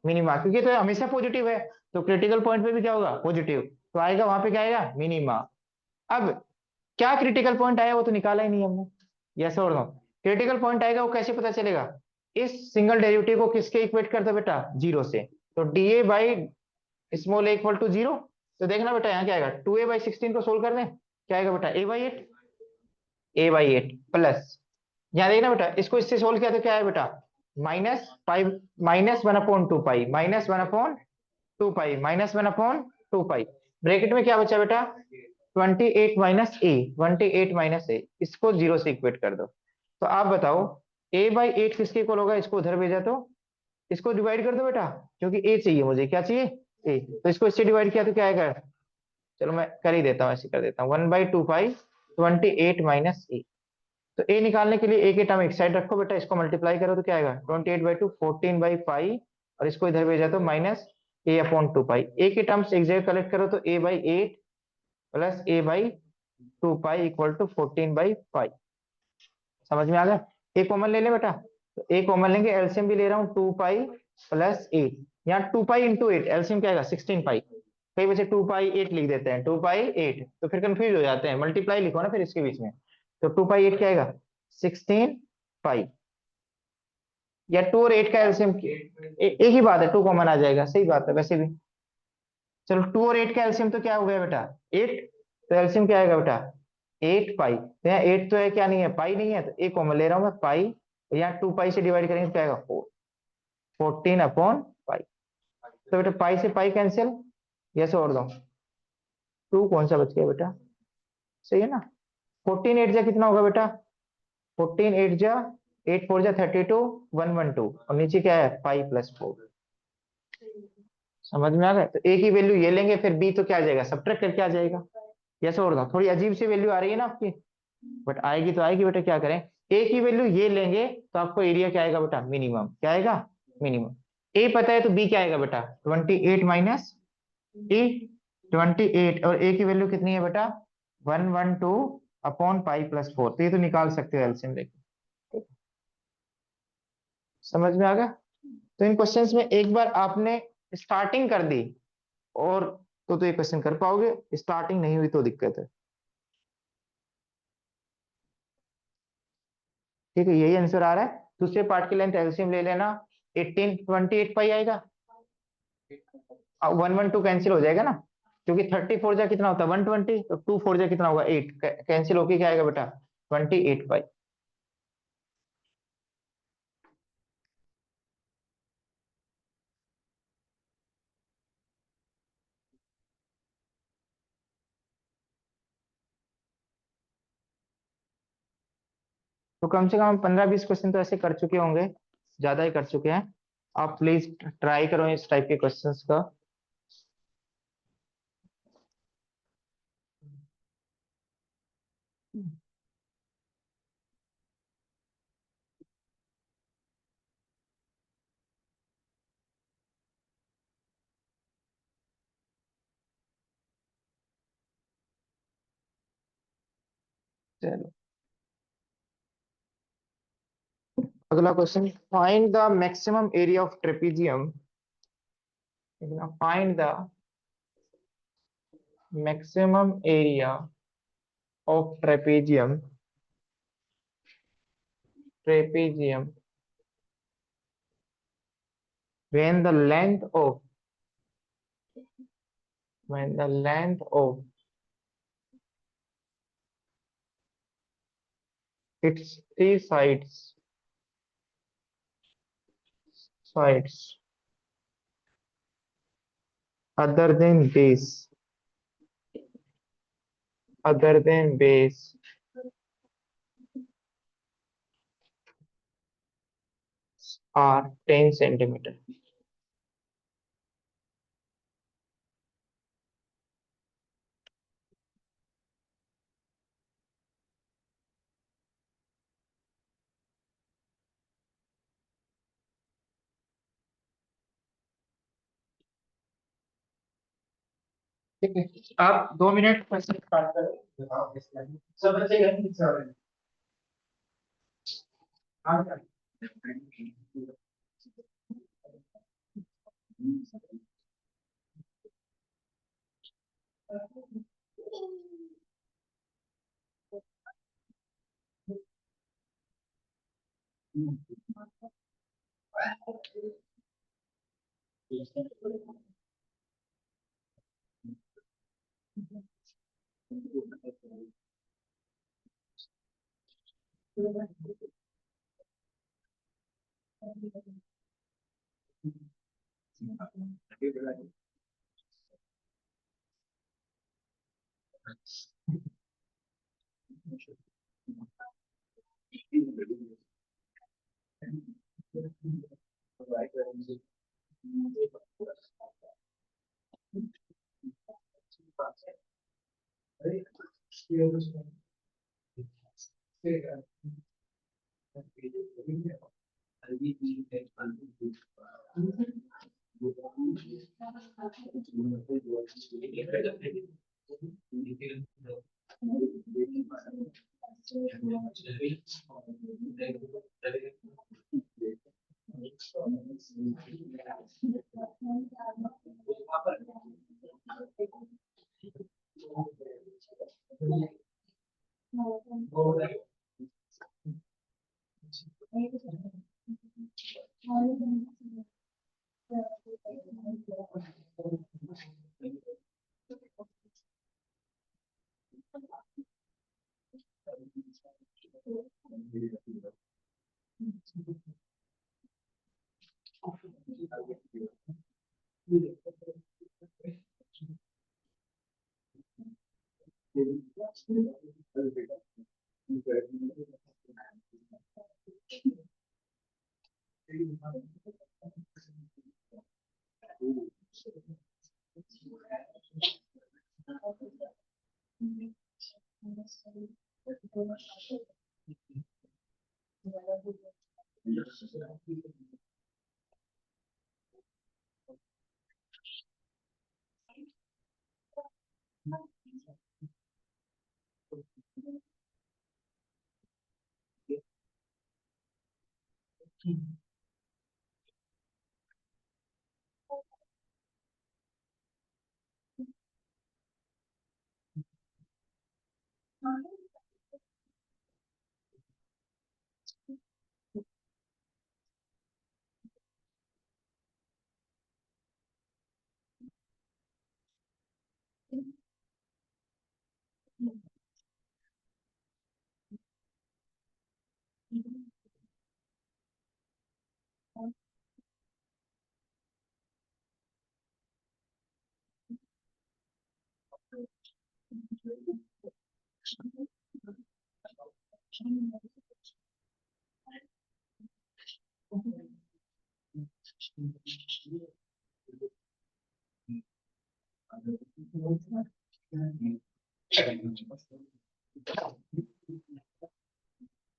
मिनिमा, क्योंकि तो हमेशा पॉजिटिव है। तो क्रिटिकल पॉइंट पे भी क्या होगा? पॉजिटिव। तो आएगा वहां पे क्या आएगा? मिनिमा। अब क्या क्रिटिकल पॉइंट आया वो तो निकाला ही नहीं हमने। यस और नो? क्रिटिकल पॉइंट आएगा वो कैसे पता चलेगा? इस सिंगल डेरिवेटिव को किसके इक्वेट करता है बेटा? जीरो से। तो D A by small A equal to zero. तो देखना बेटा यहाँ क्या आएगा, 2a/16 को सोल्व कर दें, क्या आएगा बेटा? a/8। a/8 प्लस, यहाँ देखना बेटा इसको इससे सोल्व किया तो क्या है बेटा? -5, -1/2 पाई, -1/2 पाई, -1/2 पाई। ब्रैकेट में क्या बचा बेटा? 28 - a, इसको जीरो से इक्वेट कर दो। तो आप बताओ a/8 किसके इक्वल होगा? इसको उधर भेजा तो इसको डिवाइड कर दो बेटा, क्योंकि a चाहिए मुझे। क्या चाहिए? a। तो इसको इससे डिवाइड किया तो क्या आएगा? चलो मैं कर ही देता हूँ, ऐसे कर देता हूँ, 1/2 पाई 28 - a। तो ए निकालने के लिए ए के टर्म एक साइड रखो बेटा, इसको मल्टीप्लाई करो तो क्या आएगा? 28/2 14/पाई, और इसको इधर भेजा तो -a/2 पाई। ए के टर्म्स एक जगह कलेक्ट करो तो a/8 plus a/2 pi equal to 14/पाई। समझ में आ गया? ए कॉमन ले ले बेटा। तो ए कॉमन लेंगे, एलसीएम भी ले रहा हूँ, 2 पाई प्लस 8। यहाँ 2 पाई × 8, एलसीएम क्या आएगा? 16 पाई। कई बच्चे 2 पाई 8 लिख देते हैं, 2 पाई 8 तो फिर कंफ्यूज हो जाते हैं, मल्टीप्लाई लिखो ना फिर इसके बीच में। तो 2 पाई 8 क्या आएगा? 16 पाई। या 2 और 8 का एलसीएम एक ही बात है, 2 कॉमन आ जाएगा, सही बात है वैसे भी। चलो 2 और 8 का एलसीएम तो क्या हो गया बेटा? 8। तो एलसीएम क्या आएगा बेटा? 8 पाई। तो यहाँ 8 तो है, क्या नहीं है? पाई नहीं है, तो एक कॉमन ले रहा हूँ मैं, पाई। तो यहाँ 2 पाई से डिवाइड करेंगे तो क्या आएगा? 4, 14/पाई। तो बेटा पाई से पाई कैंसिल, यस और दो। 2 कौन सा बच गया बेटा? सही है ना? 14 8 जा कितना होगा बेटा? 14 8 जा 8 4 जा 32, 112, और नीचे क्या है? Pi plus 4। समझ में आ गया? तो ए की वैल्यू ये लेंगे, फिर बी तो क्या आ जाएगा? सब्ट्रैक्ट करके आ जाएगा। यस और दो। थोड़ी अजीब सी वैल्यू आ रही है ना आपकी, बट आएगी तो आएगी बेटा, क्या करें। ए की वैल्यू ये लेंगे तो आपको एरिया क्या आएगा बेटा? मिनिमम। क्या आएगा? मिनिमम। ए पता है तो बी क्या आएगा बेटा? 28 माइनस ए, 28, और ए की वैल्यू कितनी है बेटा? 112/पाई प्लस 4। तो ये तो निकाल सकते हो एलसीएम लेके। समझ में आ गया? तो इन क्वेश्चंस में एक बार आपने स्टार्टिंग कर दी और तो ये क्वेश्चन कर पाओगे, स्टार्टिंग नहीं हुई तो दिक्कत है। ठीक है, यही आंसर आ रहा है। दूसरे पार्ट की लेंथ एलसीएम ले लेना, 18 28 पाई आएगा। 112 कैंसिल हो जाएगा ना, क्योंकि 34 जा कितना होता है? 120, तो 24 जा कितना होगा? 8, कैंसिल होके क्या आएगा बेटा? 28 पाई। तो कम से कम 15 20 क्वेश्चन तो ऐसे कर चुके होंगे, ज्यादा ही कर चुके हैं। आप प्लीज ट्राई करो इस टाइप के क्वेश्चंस का। चलो अगला question, find the maximum area of trapezium. Find the maximum area of trapezium when the length of when the length of its three sides other than base are 10 centimeter। ठीक है, आप 2 minute question start करो। सब बच्चे गए? हाँ।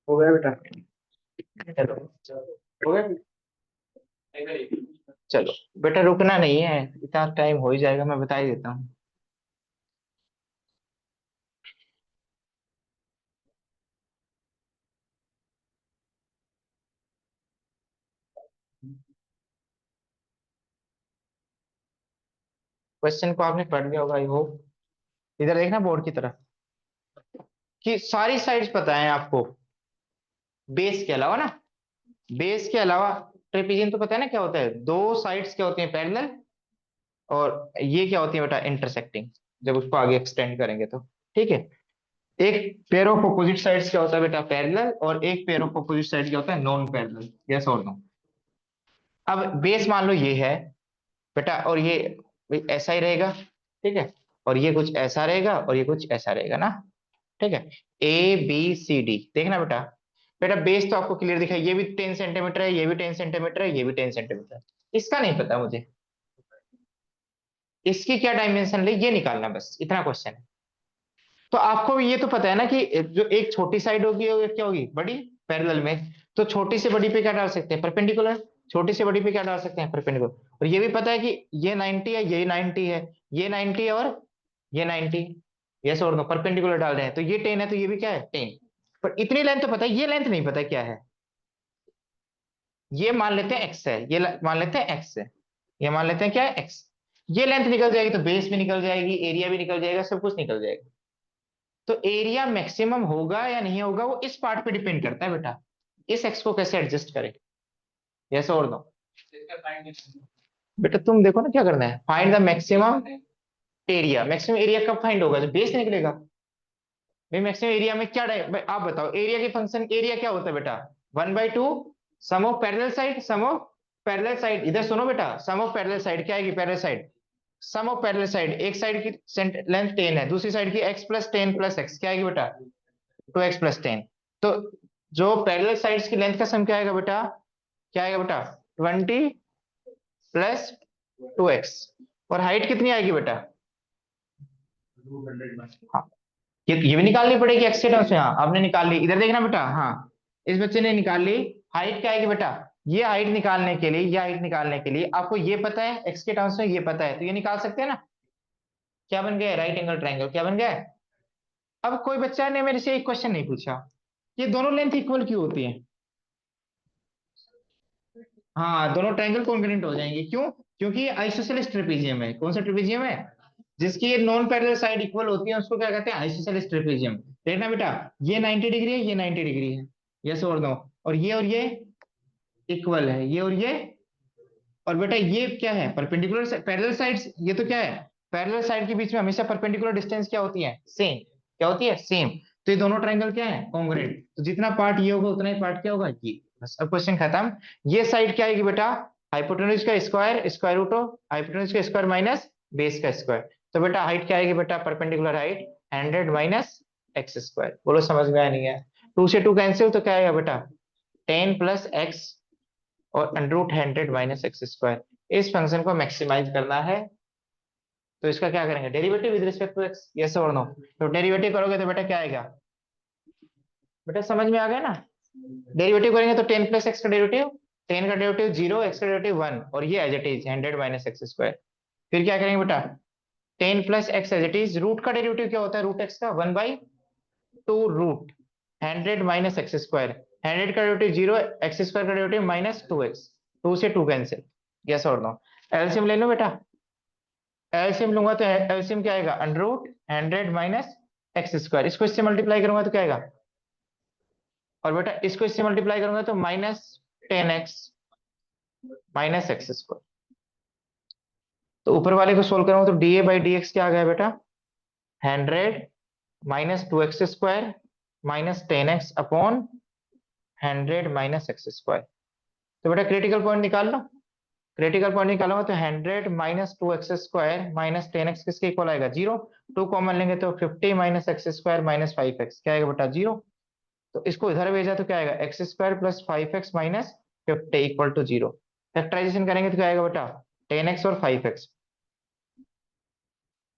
हो गया बेटा? चलो, हो गया। चलो बेटा, रुकना नहीं है, इतना टाइम हो ही जाएगा, मैं बता ही देता हूँ। क्वेश्चन को आपने पढ़ लिया होगा आई होप। इधर देखना बोर्ड की तरफ, कि सारी साइड्स पता है आपको, बेस के अलावा ना, बेस के अलावा। ट्रेपीजियम तो पता है ना क्या होता है, दो साइड्स क्या होती हैं, पैरेलल। और ये क्या होती है बेटा, इंटरसेक्टिंग, जब उसको आगे एक्सटेंड करेंगे तो। ठीक है, एक पेयर ऑफ अपोजिट साइड्स क्या होता है बेटा, पैरेलल, और एक पेयर ऑफ अपोजिट साइड क्या होता है, नॉन पैरेलल। यस और नो? अब बेस मान लो ये है बेटा, और ये ऐसा ही रहेगा। ठीक है, और ये कुछ ऐसा रहेगा, और ये कुछ ऐसा रहेगा ना। ठीक है, ए बी सी डी, देखना बेटा। बेटा बेस तो आपको क्लियर दिखा है, ये भी 10 सेंटीमीटर है, ये भी 10 सेंटीमीटर है, ये भी 10 सेंटीमीटर है। इसका नहीं पता मुझे, इसकी क्या डायमेंशन ले, ये निकालना, बस इतना क्वेश्चन है। तो आपको ये तो पता है ना कि जो एक छोटी साइड होगी वो क्या होगी, बड़ी, पैरेलल में। तो छोटी से बड़ी पे क्या डाल सकते हैं, परपेंडिकुलर। छोटी से बड़ी पे क्या डाल सकते हैं, परपेंडिकुलर। और ये भी पता है कि ये 90 है, ये 90 है, ये 90 है, और ये 90, यस और नो, परपेंडिकुलर डाल रहे हैं तो ये 10 है, तो ये भी क्या है 10। पर इतनी लेंथ तो पता है, ये लेंथ नहीं पता क्या है। ये मान लेते हैं x है, ये मान लेते हैं x है, ये मान लेते हैं क्या है x। ये लेंथ निकल जाएगी तो बेस भी निकल जाएगी, एरिया भी निकल जाएगा, सब कुछ निकल जाएगा। तो एरिया मैक्सिमम होगा या नहीं होगा वो इस पार्ट पे डिपेंड करता है बेटा, इस x को कैसे एडजस्ट करें, यस और नो। बेटा तुम देखो ना क्या करना है, find the maximum area. Maximum area कब फाइंड होगा, जब बेस निकलेगा। भाई मैक्सिमम एरिया में क्या भाई आप बताओ, एरिया के फंक्शन, एरिया क्या होता है बेटा, 1/2 sum of parallel side, sum of parallel side. इधर सुनो बेटा, सम ऑफ पैरेलल साइड क्या आएगी, parallel side, sum of parallel side, एक साइड की लेंथ 10 है, दूसरी साइड की x प्लस 10 प्लस एक्स क्या आएगी बेटा, 2x प्लस 10। तो जो पैरेलल साइड्स की लेंथ का सम क्या आएगा बेटा, क्या आएगा बेटा 20 प्लस 2x। और हाइट कितनी आएगी बेटा, हाँ, ये भी निकालनी पड़ेगी एक्स के टर्म्स में। हाँ आपने निकाल ली, इधर देखना बेटा, हाँ इस बच्चे ने निकाल ली। हाइट क्या आएगी बेटा, ये हाइट निकालने के लिए, ये हाइट निकालने के लिए आपको ये पता है, एक्स के टर्म्स में ये पता है, तो ये निकाल सकते हैं ना। क्या बन गया, राइट एंगल ट्रायंगल, क्या बन गया। अब कोई बच्चा ने मेरे से एक क्वेश्चन नहीं पूछा, ये दोनों लेंथ इक्वल क्यों होती है। हाँ दोनों ट्रायंगल कॉन्ग्रुएंट हो जाएंगे, क्यों, क्योंकि आइसोसेलेस ट्रेपेजियम है। कौन सा ट्रेपेजियम है, जिसकी ये नॉन पैरेलल साइड इक्वल होती है उसको क्या कहते हैं, आइसोसेलेस ट्रेपेजियम। देखना बेटा, ये 90 डिग्री है, ये 90 डिग्री है, यस और नो, और ये इक्वल है, ये और ये। और बेटा ये क्या है, परपेंडिकुलर पैरेलल साइड्स, ये तो क्या है, पैरेलल साइड के बीच में हमेशा परपेंडिकुलर डिस्टेंस क्या होती है, सेम। क्या होती है, सेम। तो ये दोनों ट्रायंगल क्या है, कॉन्ग्रुएंट। तो जितना पार्ट ये होगा उतना ही पार्ट क्या होगा, ये। बस अब क्वेश्चन खत्म। ये साइड क्या आएगी बेटा, हाइपोटेन्यूज का square, square root of hypotenuse का स्क्वायर माइनस बेस का स्क्वायर। तो बेटा हाइट क्या आएगी बेटा, perpendicular height 100 minus X square. बोलो समझ में आया नहीं है, 2 से 2 कैंसिल, तो क्या आएगा बेटा 10 प्लस एक्स और under root 100 minus X square. इस फंक्शन को मैक्सिमाइज करना है, तो इसका क्या करेंगे, derivative with respect to X, yes और नो। तो डेरिवेटिव करोगे तो बेटा क्या आएगा, बेटा समझ में आ गया ना। डेरिवेटिव करेंगे तो 10 प्लस एक्स का डेरिवेटिव, 10 का डेरिवेटिव 0, एक्स का डेरिवेटिव 1, और ये as it is 100 minus X square. फिर क्या करेंगे बेटा, 10 plus X as it is, root का डेरिवेटिव क्या होता है, रूट एक्स का 1/2 रूट 100 माइनस एक्स स्क्वायर। 100 का डेरिवेटिव 0, एक्स स्क्वायर का डेरिवेटिव माइनस 2x, 2 से 2 कैंसिल, यस और नो। एलसीएम ले लो बेटा, एलसीएम लूंगा तो एलसीएम क्या आएगा, under root 100 minus X square. इसको इससे मल्टीप्लाई करूंगा तो क्या आएगा, और बेटा इसको इससे मल्टीप्लाई करूंगा तो minus 10x minus X square. तो ऊपर वाले को सोल्व करूंगा तो dA/dx क्या आ गया बेटा, 100 minus 2x square minus 10x upon 100 minus X square. तो बेटा क्रिटिकल पॉइंट निकाल लो, क्रिटिकल पॉइंट निकालूंगा तो 100 minus 2x square minus 10x किसके इक्वल आएगा, 0। 2 कॉमन लेंगे तो 50 minus X square minus 5x क्या आएगा बेटा, 0। तो इसको इधर भेजा तो क्या आएगा, X square plus 5x minus 50 equal to 0। Factorisation करेंगे तो क्या आएगा बेटा, 10x और 5x,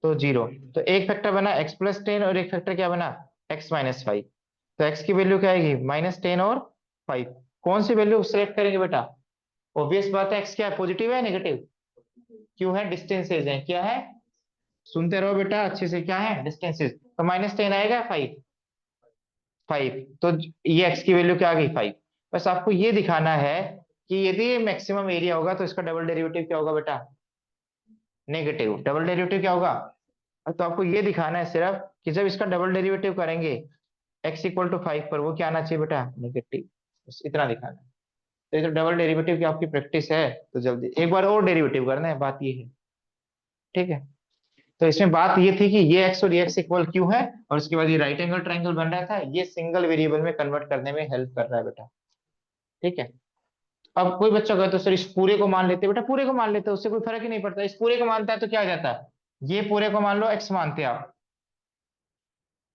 तो 0। तो एक फैक्टर बना x प्लस 10 और एक फैक्टर क्या बना, x माइनस 5। तो x की वैल्यू क्या आएगी, माइनस 10 और 5। कौन सी वैल्यू सिलेक्ट करेंगे बेटा, ऑब्वियस बात है x क्या है, पॉजिटिव है नेगेटिव, क्यों है, डिस्टेंसेज है, क्या है, सुनते रहो बेटा अच्छे से, क्या है डिस्टेंसेज। तो माइनस 10 आएगा 5, 5, तो ये x की वैल्यू क्या आ गई 5। बस आपको ये दिखाना है कि यदि मैक्सिमम एरिया होगा तो इसका डबल डेरिवेटिव क्या होगा बेटा, नेगेटिव। डबल डेरिवेटिव क्या होगा, तो आपको ये दिखाना है सिर्फ कि जब इसका डबल डेरिवेटिव करेंगे x इक्वल टू 5 पर, वो क्या आना चाहिए बेटा, नेगेटिव। बस इतना दिखाना है। तो ये तो डबल डेरिवेटिव की आपकी प्रैक्टिस है, तो जल्दी एक बार और डेरिवेटिव करना है, बात ये है, ठीक है। तो इसमें बात ये थी कि ये x और ये x इक्वल क्यों है, और उसके बाद ये राइट एंगल ट्रायंगल बन रहा था, ये सिंगल वेरिएबल में कन्वर्ट करने में हेल्प कर रहा है बेटा, ठीक है। अब कोई बच्चा कहे तो सर इस पूरे को मान लेते, बेटा पूरे को मान लेते उससे कोई फर्क ही नहीं पड़ता, इस पूरे को मानता है तो क्या आ जाता है, ये पूरे को मान लो x मानते हैं आप,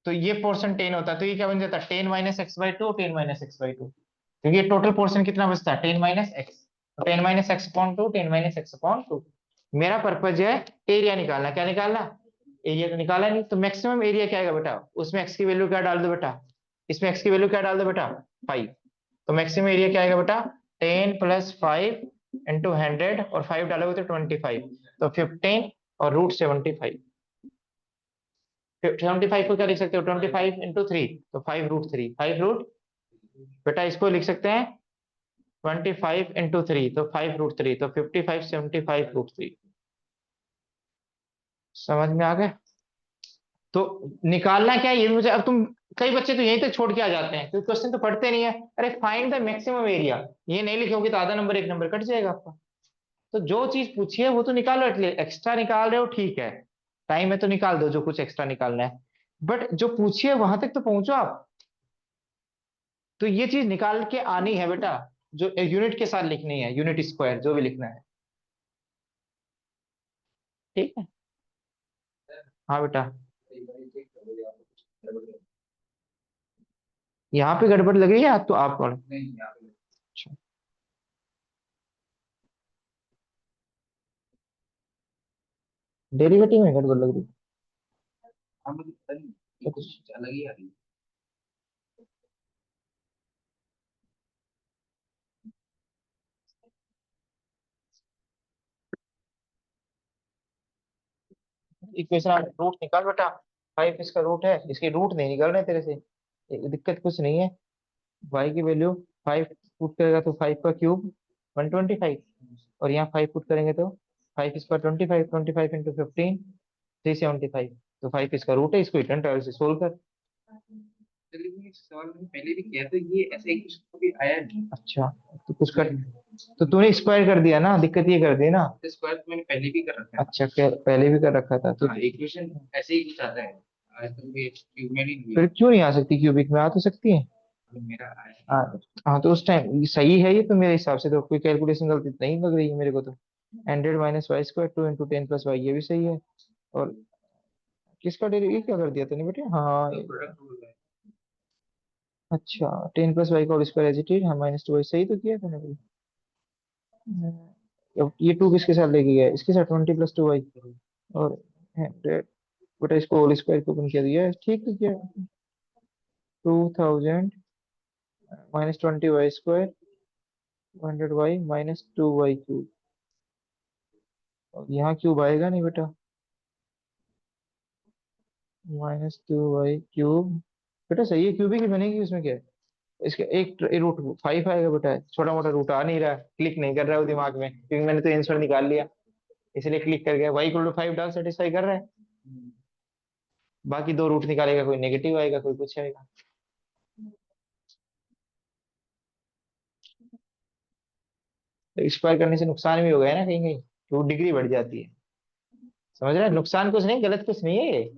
तो ये पोर्शन 10 होता है, तो ये क्या बन जाता है 10 minus x by two, 10 minus x by two, क्योंकि ये टोटल पोर्शन कितना बचता है 10 minus x, 10 minus x upon two, 10 minus x upon two. मेरा पर्पज है एरिया निकालना, क्या निकालना, एरिया तो निकाला नहीं, तो मैक्सिमम एरिया क्या आएगा बेटा, उसमें एक्स की वैल्यू क्या डाल दो बेटा, इसमें एक्स की वैल्यू क्या डाल दो बेटा 5। तो मैक्सिमम एरिया क्या आएगा बेटा 10 प्लस 5 इंटू 100, और 5 डालोगे तो 25, तो 15 और रूट 75। 75 को क्या लिख सकते हो, 25 × 3, तो 5√3, 5 रूट, बेटा इसको लिख सकते हैं 25 × 3, तो 5√3, तो 55, 75√3। समझ में आ गया? तो निकालना क्या है ये भी मुझे, अब तुम, कई बच्चे तो यहीं तक छोड़ के आ जाते हैं क्योंकि क्वेश्चन तो पढ़ते नहीं है। अरे फाइंड द मैक्सिमम एरिया, ये नहीं लिखोगे तो आधा नंबर, एक नंबर कट जाएगा आपका। तो जो चीज पूछी है वो तो निकालो, एटलीस्ट एक्स्ट्रा निकाल रहे हो ठीक है, टाइम है तो निकाल दो जो कुछ एक्स्ट्रा निकालना है, बट जो पूछी है वहां तक तो पहुंचो आप। तो ये चीज निकाल के आनी है बेटा, जो यूनिट के साथ लिखनी है, यूनिट स्क्वायर जो भी लिखना है। ठीक है, हाँ बेटा। यहाँ पे गड़बड़ लग रही है तो आप पढ़ो। अच्छा, डेरिवेटिव में गड़बड़ लग रही है कुछ। इक्वेशन आप रूट निकाल बेटा, 5 इसका रूट है, इसके रूट नहीं निकल रहे तेरे से, दिक्कत कुछ नहीं है। y की वैल्यू 5 पुट करेगा तो 5 का क्यूब 125, और यहाँ 5 पुट करेंगे तो 5 इसका 25, 25 × 15 375, तो 5 इसका रूट है, इसको रिटर्न ट्रायल से सोल्व कर। अच्छा, तो कुछ कर, तो तूने स्क्वायर कर दिया ना, दिक्कत ये कर दी ना। अच्छा, पहले भी कर रखा था तो फिर क्यों नहीं आ सकती, क्यूबिक में आ तो सकती है। हाँ, हाँ तो उस टाइम सही है ये तो, मेरे हिसाब से तो कोई कैलकुलेशन गलती नहीं लग रही है मेरे को तो। 100 - y² 2 × 10 y, ये भी सही है। और किसका डेरिवेटिव, ये क्या कर दिया तूने बेटे, हाँ अच्छा, 10 + y का whole square as it is, हाँ -2y, सही तो किया तूने भी। अब ये 2 किसके साथ लेके गया, इसके साथ 20 + 2y, और 100 बेटा इसको होल स्क्वायर को ओपन किया दिया, ठीक है किया। 2000 -20y², 100y -2y³, और यहाँ क्यूब आएगा नहीं बेटा, -2y³ बेटा सही है, क्यूबिक ही बनेगी, उसमें क्या है। इसका एक रूट 5 आएगा बेटा, छोटा मोटा रूट आ नहीं रहा, क्लिक नहीं कर रहा है वो दिमाग में, क्योंकि मैंने तो आंसर निकाल लिया, इसलिए क्लिक कर गया। y = 5 डाल सेटिस्फाई कर रहा है, बाकी दो रूट निकालेगा, कोई नेगेटिव आएगा कोई कुछ आएगा। तो स्क्वायर करने से नुकसान भी हो गया ना कहीं कहीं, तो डिग्री बढ़ जाती है। समझ रहा है, नुकसान कुछ नहीं, गलत कुछ नहीं है ये।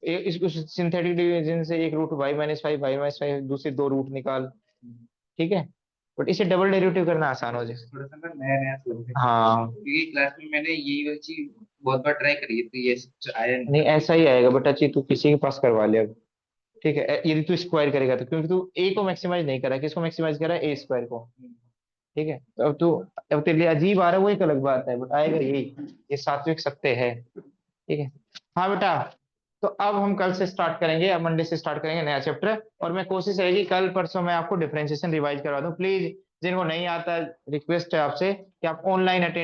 इसको सिंथेटिक डिवीजन से एक रूट y - 5 दूसरे दो रूट निकाल, ठीक है, बट इसे डबल डेरिवेटिव करना आसान हो जाए। हाँ, नहीं ऐसा ही आएगा बेटा, चाहिए तू किसी के पास करवा ले अब। ठीक है, यदि तू स्क्वायर करेगा तो, क्योंकि तू ए को मैक्सिमाइज नहीं करा, किसको मैक्सिमाइज करा, a² को। ठीक है, तो अब तेरे लिए अजीब आ रहा है वो एक अलग बात है, बट आएगा यही, ये सात्विक सत्य है। ठीक है, हाँ बेटा। तो अब हम कल से स्टार्ट करेंगे, अब मंडे से स्टार्ट करेंगे नया चैप्टर, और मैं कोशिश रहेगी कल परसों मैं आपको डिफरेंशिएशन रिवाइज करवा दूं, प्लीज जिनको नहीं आता, रिक्वेस्ट है आपसे कि आप ऑनलाइन अटेंड